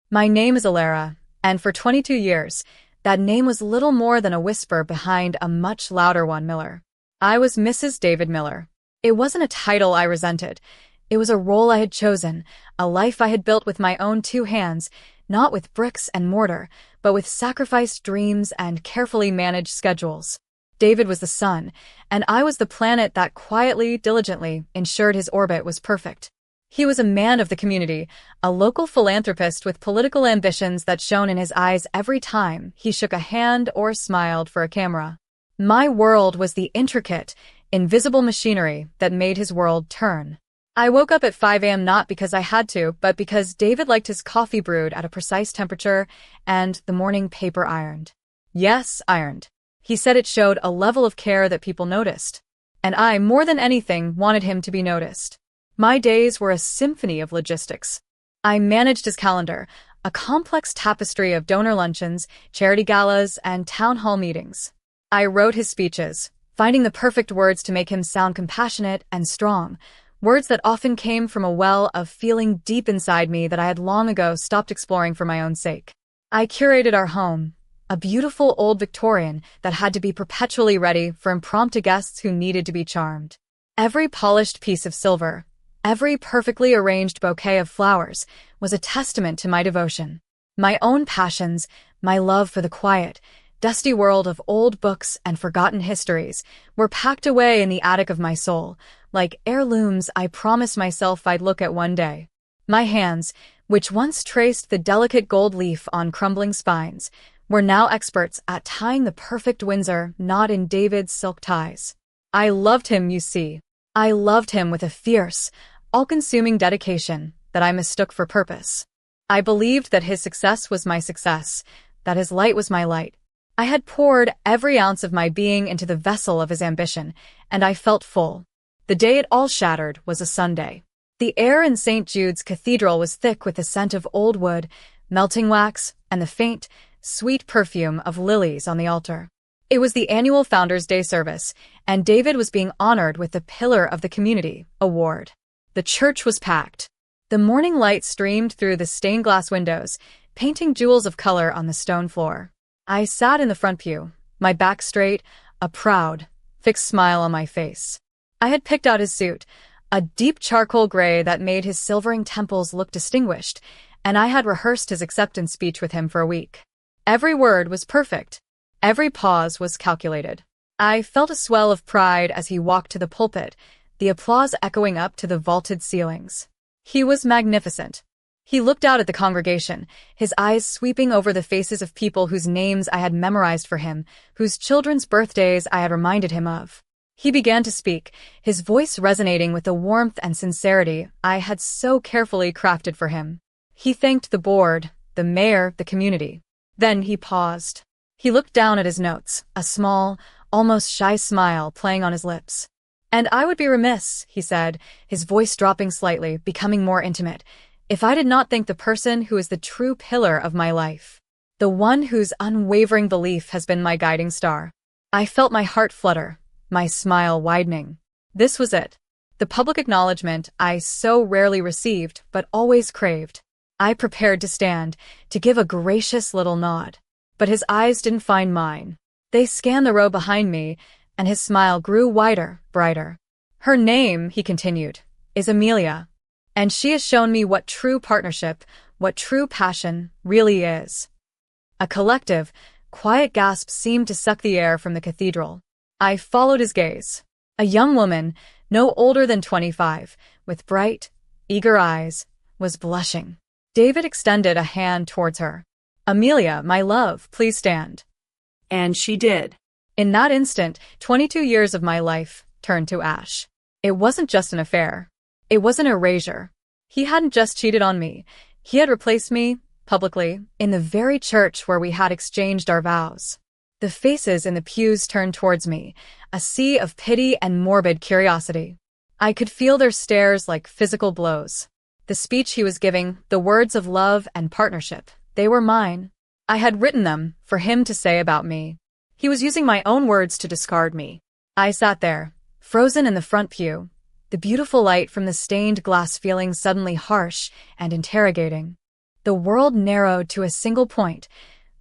My name is Alara, and for 22 years, that name was little more than a whisper behind a much louder one, Miller. I was Mrs. David Miller. It wasn't a title I resented. It was a role I had chosen, a life I had built with my own two hands, not with bricks and mortar, but with sacrificed dreams and carefully managed schedules. David was the sun, and I was the planet that quietly, diligently ensured his orbit was perfect. He was a man of the community, a local philanthropist with political ambitions that shone in his eyes every time he shook a hand or smiled for a camera. My world was the intricate, invisible machinery that made his world turn. I woke up at 5 a.m. not because I had to, but because David liked his coffee brewed at a precise temperature and the morning paper ironed. Yes, ironed. He said it showed a level of care that people noticed. And I, more than anything, wanted him to be noticed. My days were a symphony of logistics. I managed his calendar, a complex tapestry of donor luncheons, charity galas, and town hall meetings. I wrote his speeches, finding the perfect words to make him sound compassionate and strong, words that often came from a well of feeling deep inside me that I had long ago stopped exploring for my own sake. I curated our home, a beautiful old Victorian that had to be perpetually ready for impromptu guests who needed to be charmed. Every polished piece of silver, every perfectly arranged bouquet of flowers was a testament to my devotion. My own passions, my love for the quiet, dusty world of old books and forgotten histories, were packed away in the attic of my soul, like heirlooms I promised myself I'd look at one day. My hands, which once traced the delicate gold leaf on crumbling spines, were now experts at tying the perfect Windsor knot in David's silk ties. I loved him, you see. I loved him with a fierce, all-consuming dedication that I mistook for purpose. I believed that his success was my success, that his light was my light. I had poured every ounce of my being into the vessel of his ambition, and I felt full. The day it all shattered was a Sunday. The air in St. Jude's Cathedral was thick with the scent of old wood, melting wax, and the faint, sweet perfume of lilies on the altar. It was the annual Founders' Day service, and David was being honored with the Pillar of the Community award. The church was packed. The morning light streamed through the stained glass windows, painting jewels of color on the stone floor. I sat in the front pew, my back straight, a proud, fixed smile on my face. I had picked out his suit, a deep charcoal gray that made his silvering temples look distinguished, and I had rehearsed his acceptance speech with him for a week. Every word was perfect. Every pause was calculated. I felt a swell of pride as he walked to the pulpit, the applause echoing up to the vaulted ceilings. He was magnificent. He looked out at the congregation, his eyes sweeping over the faces of people whose names I had memorized for him, whose children's birthdays I had reminded him of. He began to speak, his voice resonating with the warmth and sincerity I had so carefully crafted for him. He thanked the board, the mayor, the community. Then he paused. He looked down at his notes, a small, almost shy smile playing on his lips. "And I would be remiss," he said, his voice dropping slightly, becoming more intimate, "if I did not thank the person who is the true pillar of my life. The one whose unwavering belief has been my guiding star." I felt my heart flutter, my smile widening. This was it. The public acknowledgement I so rarely received but always craved. I prepared to stand, to give a gracious little nod. But his eyes didn't find mine. They scanned the row behind me, and his smile grew wider, brighter. "Her name," he continued, "is Amelia. And she has shown me what true partnership, what true passion really is." A collective, quiet gasp seemed to suck the air from the cathedral. I followed his gaze. A young woman, no older than 25, with bright, eager eyes, was blushing. David extended a hand towards her. "Amelia, my love, please stand." And she did. In that instant, 22 years of my life turned to ash. It wasn't just an affair. It was an erasure. He hadn't just cheated on me. He had replaced me, publicly, in the very church where we had exchanged our vows. The faces in the pews turned towards me, a sea of pity and morbid curiosity. I could feel their stares like physical blows. The speech he was giving, the words of love and partnership, they were mine. I had written them for him to say about me. He was using my own words to discard me. I sat there, frozen in the front pew, the beautiful light from the stained glass feeling suddenly harsh and interrogating. The world narrowed to a single point,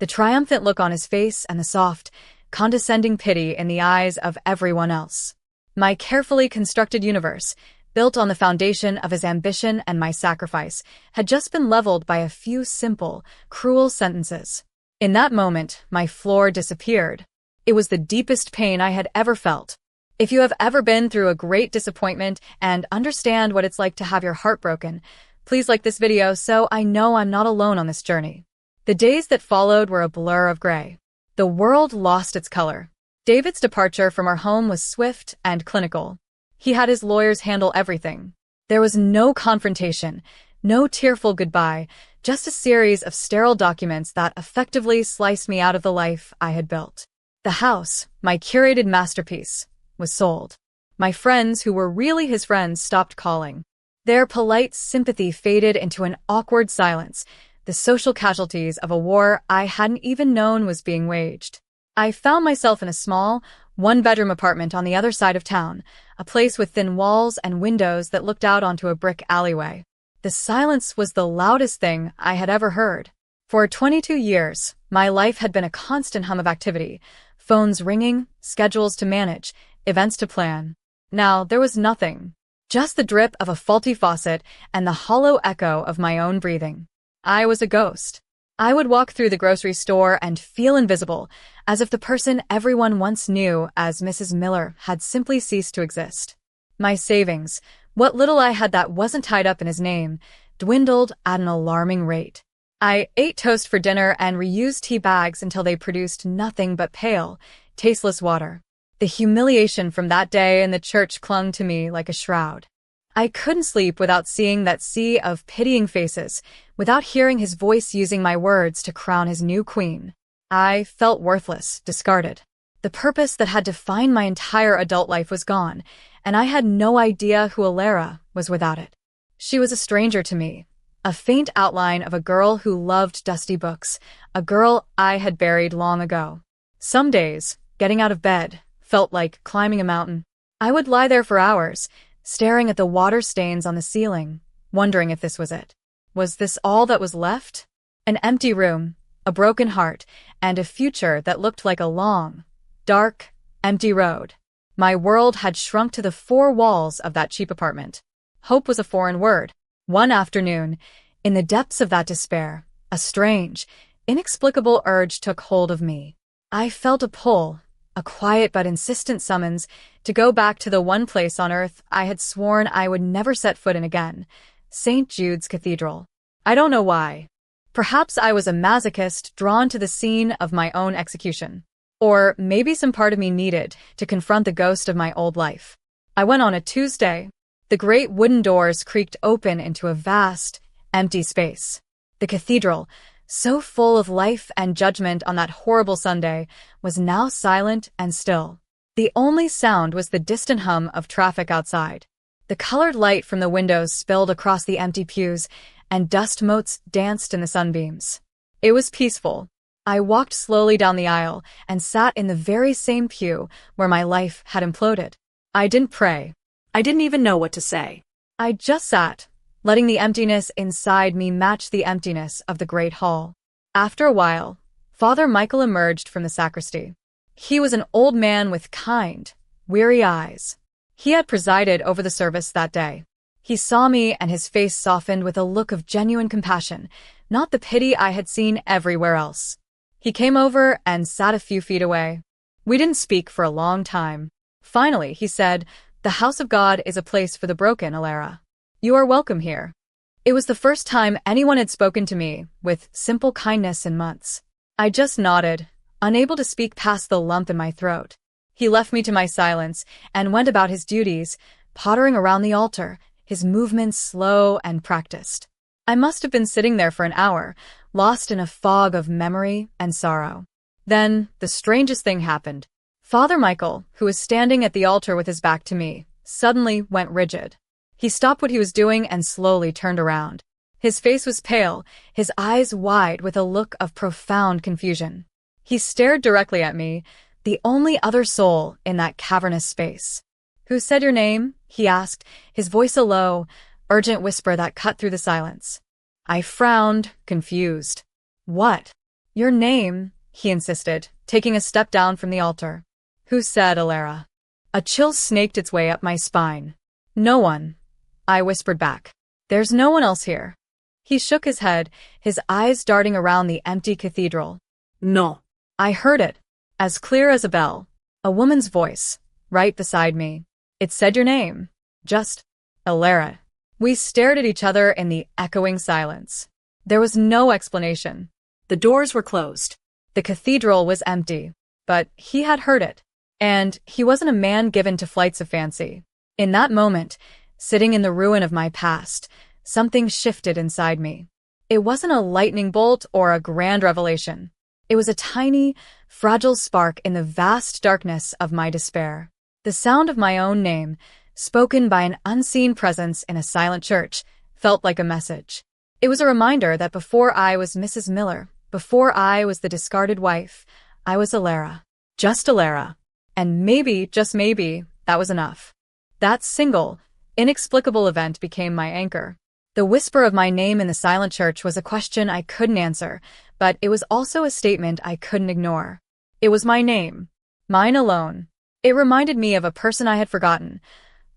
the triumphant look on his face and the soft, condescending pity in the eyes of everyone else. My carefully constructed universe, built on the foundation of his ambition and my sacrifice, had just been leveled by a few simple, cruel sentences. In that moment, my floor disappeared. It was the deepest pain I had ever felt. If you have ever been through a great disappointment and understand what it's like to have your heart broken, please like this video so I know I'm not alone on this journey. The days that followed were a blur of gray. The world lost its color. David's departure from our home was swift and clinical. He had his lawyers handle everything. There was no confrontation, no tearful goodbye, just a series of sterile documents that effectively sliced me out of the life I had built. The house, my curated masterpiece, was sold. My friends, who were really his friends, stopped calling. Their polite sympathy faded into an awkward silence, the social casualties of a war I hadn't even known was being waged. I found myself in a small, one-bedroom apartment on the other side of town, a place with thin walls and windows that looked out onto a brick alleyway. The silence was the loudest thing I had ever heard. For 22 years, my life had been a constant hum of activity, phones ringing, schedules to manage, events to plan. Now there was nothing. Just the drip of a faulty faucet and the hollow echo of my own breathing. I was a ghost. I would walk through the grocery store and feel invisible, as if the person everyone once knew as Mrs. Miller had simply ceased to exist. My savings, what little I had that wasn't tied up in his name, dwindled at an alarming rate. I ate toast for dinner and reused tea bags until they produced nothing but pale, tasteless water. The humiliation from that day in the church clung to me like a shroud. I couldn't sleep without seeing that sea of pitying faces, without hearing his voice using my words to crown his new queen. I felt worthless, discarded. The purpose that had defined my entire adult life was gone, and I had no idea who Alara was without it. She was a stranger to me, a faint outline of a girl who loved dusty books, a girl I had buried long ago. Some days, getting out of bed felt like climbing a mountain. I would lie there for hours, staring at the water stains on the ceiling, wondering if this was it. Was this all that was left? An empty room, a broken heart, and a future that looked like a long, dark, empty road. My world had shrunk to the four walls of that cheap apartment. Hope was a foreign word. One afternoon, in the depths of that despair, a strange, inexplicable urge took hold of me. I felt a pull, a quiet but insistent summons, to go back to the one place on earth I had sworn I would never set foot in again, St. Jude's Cathedral. I don't know why. Perhaps I was a masochist drawn to the scene of my own execution. Or maybe some part of me needed to confront the ghost of my old life. I went on a Tuesday. The great wooden doors creaked open into a vast, empty space. The cathedral, so full of life and judgment on that horrible Sunday, was now silent and still. The only sound was the distant hum of traffic outside. The colored light from the windows spilled across the empty pews, and dust motes danced in the sunbeams. It was peaceful. I walked slowly down the aisle and sat in the very same pew where my life had imploded. I didn't pray. I didn't even know what to say. I just sat, letting the emptiness inside me match the emptiness of the great hall. After a while, Father Michael emerged from the sacristy. He was an old man with kind, weary eyes. He had presided over the service that day. He saw me and his face softened with a look of genuine compassion, not the pity I had seen everywhere else. He came over and sat a few feet away. We didn't speak for a long time. Finally, he said, "The house of God is a place for the broken, Alara. You are welcome here." It was the first time anyone had spoken to me with simple kindness in months. I just nodded, unable to speak past the lump in my throat. He left me to my silence and went about his duties, pottering around the altar, his movements slow and practiced. I must have been sitting there for an hour, lost in a fog of memory and sorrow. Then, the strangest thing happened. Father Michael, who was standing at the altar with his back to me, suddenly went rigid. He stopped what he was doing and slowly turned around. His face was pale, his eyes wide with a look of profound confusion. He stared directly at me, the only other soul in that cavernous space. "Who said your name?" he asked, his voice a low, urgent whisper that cut through the silence. I frowned, confused. What? Your name, he insisted, taking a step down from the altar. Who said Alara? A chill snaked its way up my spine. No one, I whispered back. There's no one else here. He shook his head, his eyes darting around the empty cathedral. No. I heard it, as clear as a bell. A woman's voice, right beside me. It said your name. Just Alara. We stared at each other in the echoing silence. There was no explanation. The doors were closed. The cathedral was empty, but he had heard it. And he wasn't a man given to flights of fancy. In that moment, sitting in the ruin of my past, something shifted inside me. It wasn't a lightning bolt or a grand revelation. It was a tiny, fragile spark in the vast darkness of my despair. The sound of my own name, spoken by an unseen presence in a silent church, felt like a message. It was a reminder that before I was Mrs. Miller, before I was the discarded wife, I was Alara. Just Alara. And maybe, just maybe, that was enough. That single, inexplicable event became my anchor. The whisper of my name in the silent church was a question I couldn't answer, but it was also a statement I couldn't ignore. It was my name. Mine alone. It reminded me of a person I had forgotten.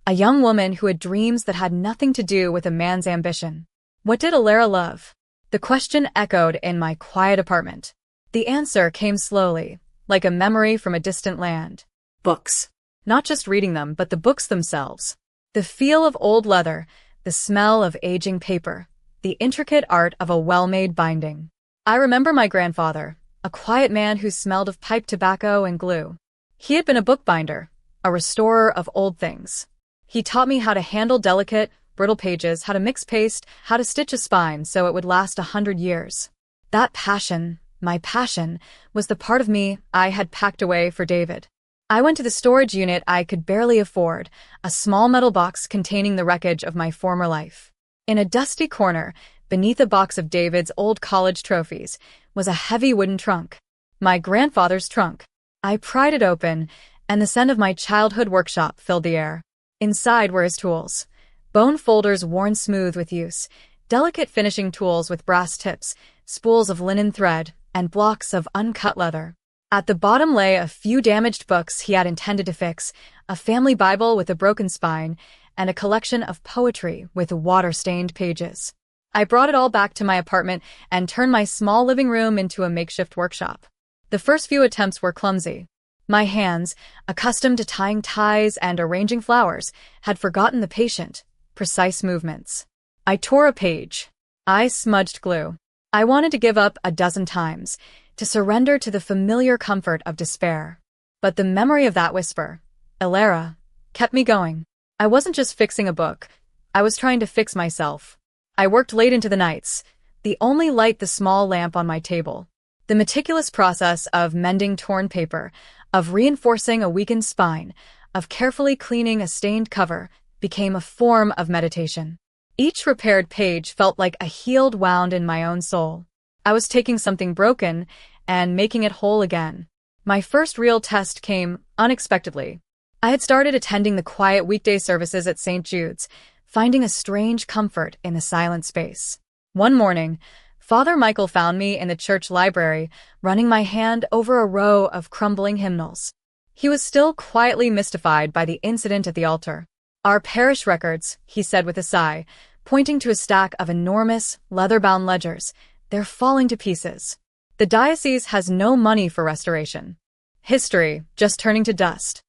A young woman who had dreams that had nothing to do with a man's ambition. What did Alara love? The question echoed in my quiet apartment. The answer came slowly, like a memory from a distant land. Books. Not just reading them, but the books themselves. The feel of old leather, the smell of aging paper, the intricate art of a well-made binding. I remember my grandfather, a quiet man who smelled of pipe tobacco and glue. He had been a bookbinder, a restorer of old things. He taught me how to handle delicate, brittle pages, how to mix paste, how to stitch a spine so it would last 100 years. That passion, my passion, was the part of me I had packed away for David. I went to the storage unit I could barely afford, a small metal box containing the wreckage of my former life. In a dusty corner, beneath a box of David's old college trophies, was a heavy wooden trunk. My grandfather's trunk. I pried it open, and the scent of my childhood workshop filled the air. Inside were his tools. Bone folders worn smooth with use, delicate finishing tools with brass tips, spools of linen thread, and blocks of uncut leather. At the bottom lay a few damaged books he had intended to fix, a family Bible with a broken spine, and a collection of poetry with water-stained pages. I brought it all back to my apartment and turned my small living room into a makeshift workshop. The first few attempts were clumsy. My hands, accustomed to tying ties and arranging flowers, had forgotten the patient, precise movements. I tore a page. I smudged glue. I wanted to give up a dozen times, to surrender to the familiar comfort of despair. But the memory of that whisper, Alara, kept me going. I wasn't just fixing a book. I was trying to fix myself. I worked late into the nights, the only light the small lamp on my table. The meticulous process of mending torn paper, of reinforcing a weakened spine, of carefully cleaning a stained cover, became a form of meditation. Each repaired page felt like a healed wound in my own soul. I was taking something broken and making it whole again. My first real test came unexpectedly. I had started attending the quiet weekday services at St. Jude's, finding a strange comfort in the silent space. One morning, Father Michael found me in the church library, running my hand over a row of crumbling hymnals. He was still quietly mystified by the incident at the altar. Our parish records, he said with a sigh, pointing to a stack of enormous, leather-bound ledgers. They're falling to pieces. The diocese has no money for restoration. History, just turning to dust.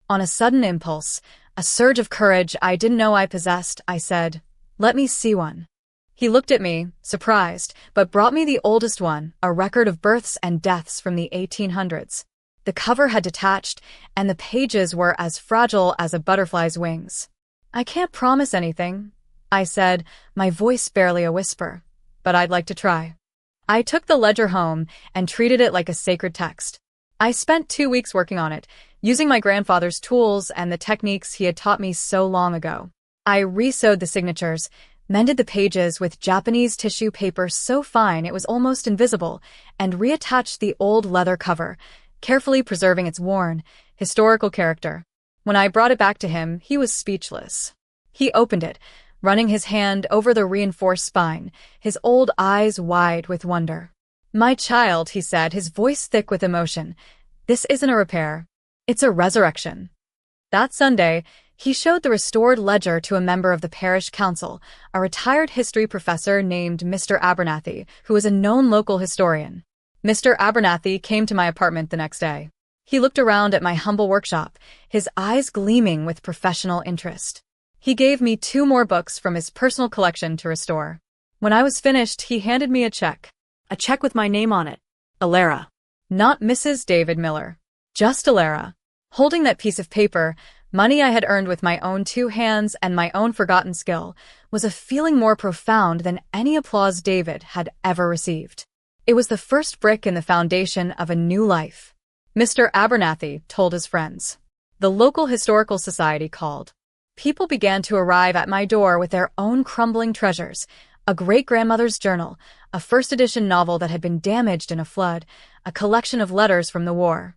On a sudden impulse, a surge of courage I didn't know I possessed, I said, "Let me see one." He looked at me, surprised, but brought me the oldest one, a record of births and deaths from the 1800s. The cover had detached, and the pages were as fragile as a butterfly's wings. "I can't promise anything," I said, my voice barely a whisper, "but I'd like to try." I took the ledger home and treated it like a sacred text. I spent 2 weeks working on it, using my grandfather's tools and the techniques he had taught me so long ago. I re-sewed the signatures, mended the pages with Japanese tissue paper so fine it was almost invisible, and reattached the old leather cover, carefully preserving its worn, historical character. When I brought it back to him, he was speechless. He opened it, running his hand over the reinforced spine, his old eyes wide with wonder. "My child," he said, his voice thick with emotion, "this isn't a repair. It's a resurrection." That Sunday, he showed the restored ledger to a member of the parish council, a retired history professor named Mr. Abernathy, who was a known local historian. Mr. Abernathy came to my apartment the next day. He looked around at my humble workshop, his eyes gleaming with professional interest. He gave me 2 more books from his personal collection to restore. When I was finished, he handed me a check. A check with my name on it. Alara. Not Mrs. David Miller. Just Alara. Holding that piece of paper, money I had earned with my own 2 hands and my own forgotten skill, was a feeling more profound than any applause David had ever received. It was the first brick in the foundation of a new life. Mr. Abernathy told his friends. The local historical society called. People began to arrive at my door with their own crumbling treasures, a great-grandmother's journal, a first-edition novel that had been damaged in a flood, a collection of letters from the war.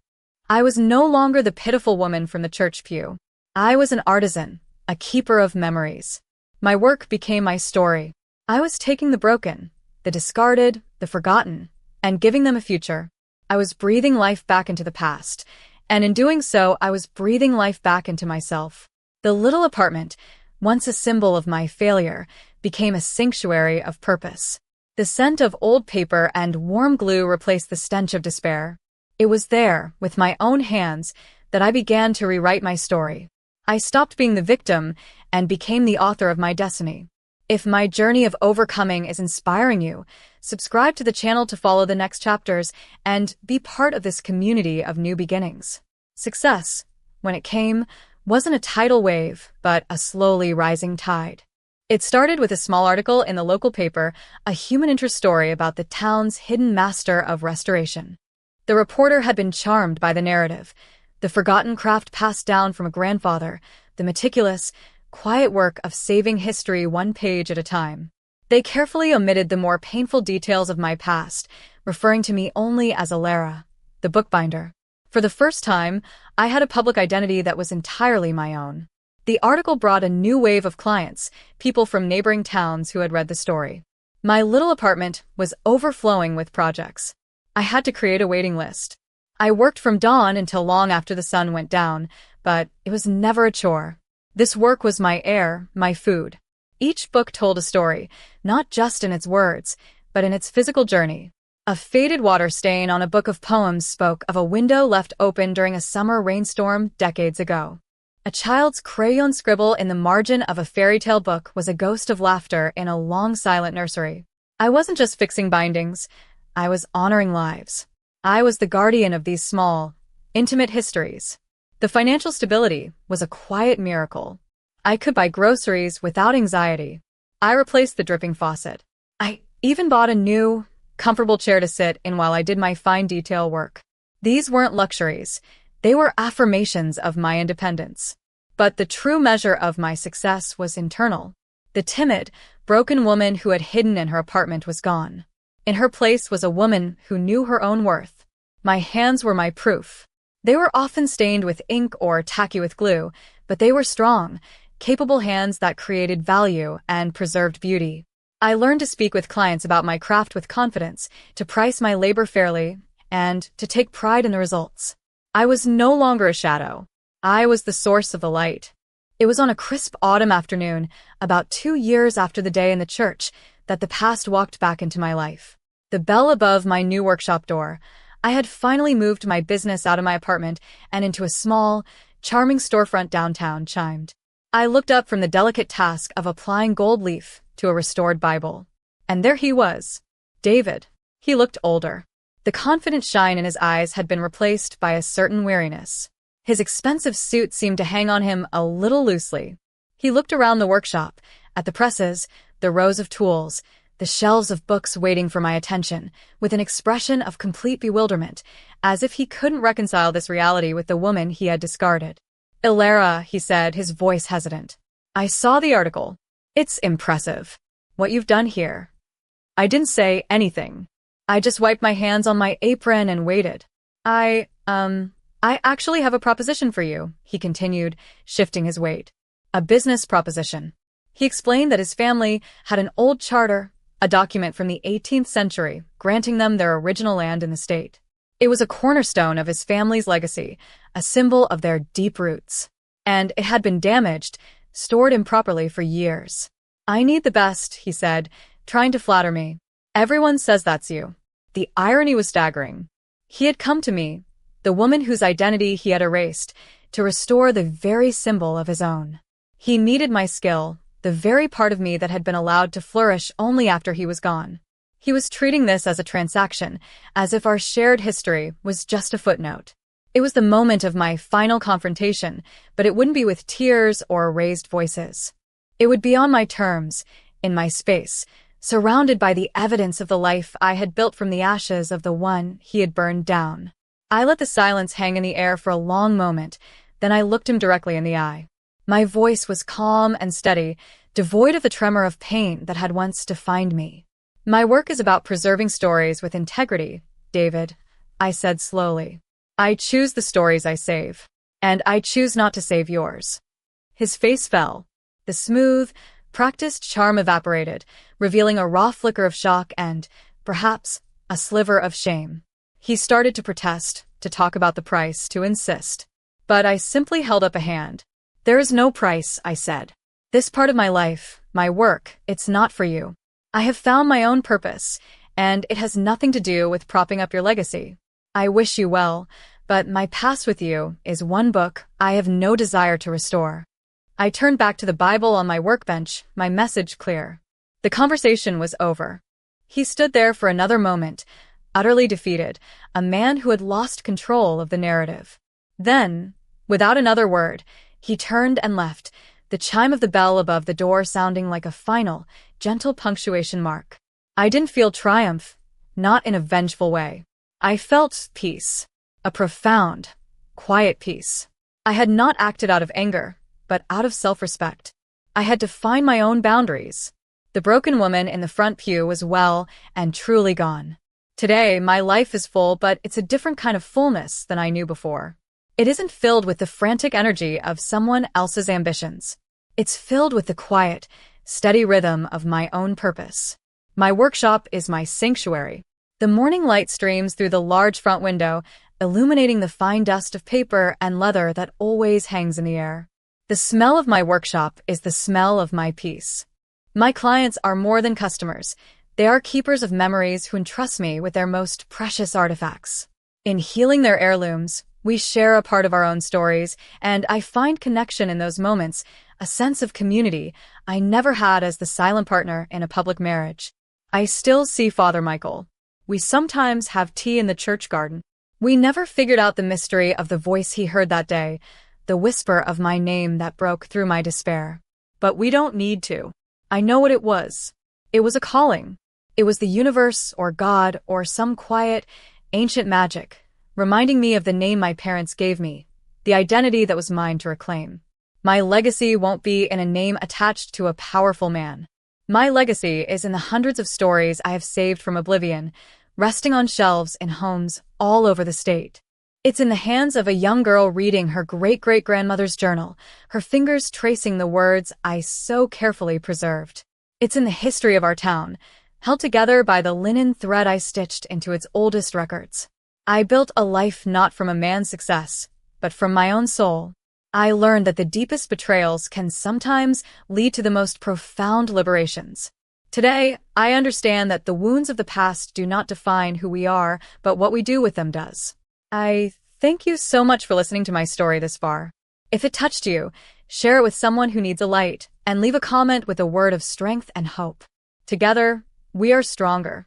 I was no longer the pitiful woman from the church pew. I was an artisan, a keeper of memories. My work became my story. I was taking the broken, the discarded, the forgotten, and giving them a future. I was breathing life back into the past, and in doing so, I was breathing life back into myself. The little apartment, once a symbol of my failure, became a sanctuary of purpose. The scent of old paper and warm glue replaced the stench of despair. It was there, with my own hands, that I began to rewrite my story. I stopped being the victim and became the author of my destiny. If my journey of overcoming is inspiring you, subscribe to the channel to follow the next chapters and be part of this community of new beginnings. Success, when it came, wasn't a tidal wave, but a slowly rising tide. It started with a small article in the local paper, a human interest story about the town's hidden master of restoration. The reporter had been charmed by the narrative, the forgotten craft passed down from a grandfather, the meticulous, quiet work of saving history 1 page at a time. They carefully omitted the more painful details of my past, referring to me only as Alara, the bookbinder. For the first time, I had a public identity that was entirely my own. The article brought a new wave of clients, people from neighboring towns who had read the story. My little apartment was overflowing with projects. I had to create a waiting list. I worked from dawn until long after the sun went down, but it was never a chore. This work was my air, my food. Each book told a story, not just in its words, but in its physical journey. A faded water stain on a book of poems spoke of a window left open during a summer rainstorm decades ago. A child's crayon scribble in the margin of a fairy tale book was a ghost of laughter in a long silent nursery. I wasn't just fixing bindings, I was honoring lives. I was the guardian of these small, intimate histories. The financial stability was a quiet miracle. I could buy groceries without anxiety. I replaced the dripping faucet. I even bought a new, comfortable chair to sit in while I did my fine detail work. These weren't luxuries. They were affirmations of my independence. But the true measure of my success was internal. The timid, broken woman who had hidden in her apartment was gone. In her place was a woman who knew her own worth. My hands were my proof. They were often stained with ink or tacky with glue, but they were strong, capable hands that created value and preserved beauty. I learned to speak with clients about my craft with confidence, to price my labor fairly, and to take pride in the results. I was no longer a shadow. I was the source of the light. It was on a crisp autumn afternoon, about 2 years after the day in the church, that the past walked back into my life. The bell above my new workshop door. I had finally moved my business out of my apartment and into a small, charming storefront downtown chimed. I looked up from the delicate task of applying gold leaf to a restored Bible. And there he was, David. He looked older. The confident shine in his eyes had been replaced by a certain weariness. His expensive suit seemed to hang on him a little loosely. He looked around the workshop, at the presses, the rows of tools, the shelves of books waiting for my attention, with an expression of complete bewilderment, as if he couldn't reconcile this reality with the woman he had discarded. "Alara," he said, his voice hesitant. "I saw the article. It's impressive. What you've done here." I didn't say anything. I just wiped my hands on my apron and waited. I actually have a proposition for you," he continued, shifting his weight. "A business proposition." He explained that his family had an old charter, a document from the 18th century, granting them their original land in the state. It was a cornerstone of his family's legacy, a symbol of their deep roots. And it had been damaged, stored improperly for years. "I need the best," he said, trying to flatter me. "Everyone says that's you." The irony was staggering. He had come to me, the woman whose identity he had erased, to restore the very symbol of his own. He needed my skill, the very part of me that had been allowed to flourish only after he was gone. He was treating this as a transaction, as if our shared history was just a footnote. It was the moment of my final confrontation, but it wouldn't be with tears or raised voices. It would be on my terms, in my space, surrounded by the evidence of the life I had built from the ashes of the one he had burned down. I let the silence hang in the air for a long moment, then I looked him directly in the eye. My voice was calm and steady, devoid of the tremor of pain that had once defined me. "My work is about preserving stories with integrity, David," I said slowly. "I choose the stories I save, and I choose not to save yours." His face fell. The smooth, practiced charm evaporated, revealing a raw flicker of shock and, perhaps, a sliver of shame. He started to protest, to talk about the price, to insist. But I simply held up a hand. "There is no price," I said. "This part of my life, my work, it's not for you. I have found my own purpose, and it has nothing to do with propping up your legacy. I wish you well, but my past with you is one book I have no desire to restore." I turned back to the Bible on my workbench, my message clear. The conversation was over. He stood there for another moment, utterly defeated, a man who had lost control of the narrative. Then, without another word, he turned and left, the chime of the bell above the door sounding like a final, gentle punctuation mark. I didn't feel triumph, not in a vengeful way. I felt peace, a profound, quiet peace. I had not acted out of anger, but out of self-respect. I had defined my own boundaries. The broken woman in the front pew was well and truly gone. Today, my life is full, but it's a different kind of fullness than I knew before. It isn't filled with the frantic energy of someone else's ambitions. It's filled with the quiet, steady rhythm of my own purpose. My workshop is my sanctuary. The morning light streams through the large front window, illuminating the fine dust of paper and leather that always hangs in the air. The smell of my workshop is the smell of my peace. My clients are more than customers. They are keepers of memories who entrust me with their most precious artifacts. In healing their heirlooms, we share a part of our own stories, and I find connection in those moments, a sense of community I never had as the silent partner in a public marriage. I still see Father Michael. We sometimes have tea in the church garden. We never figured out the mystery of the voice he heard that day, the whisper of my name that broke through my despair. But we don't need to. I know what it was. It was a calling. It was the universe or God or some quiet, ancient magic, reminding me of the name my parents gave me, the identity that was mine to reclaim. My legacy won't be in a name attached to a powerful man. My legacy is in the hundreds of stories I have saved from oblivion, resting on shelves in homes all over the state. It's in the hands of a young girl reading her great-great-grandmother's journal, her fingers tracing the words I so carefully preserved. It's in the history of our town, held together by the linen thread I stitched into its oldest records. I built a life not from a man's success, but from my own soul. I learned that the deepest betrayals can sometimes lead to the most profound liberations. Today, I understand that the wounds of the past do not define who we are, but what we do with them does. I thank you so much for listening to my story this far. If it touched you, share it with someone who needs a light, and leave a comment with a word of strength and hope. Together, we are stronger.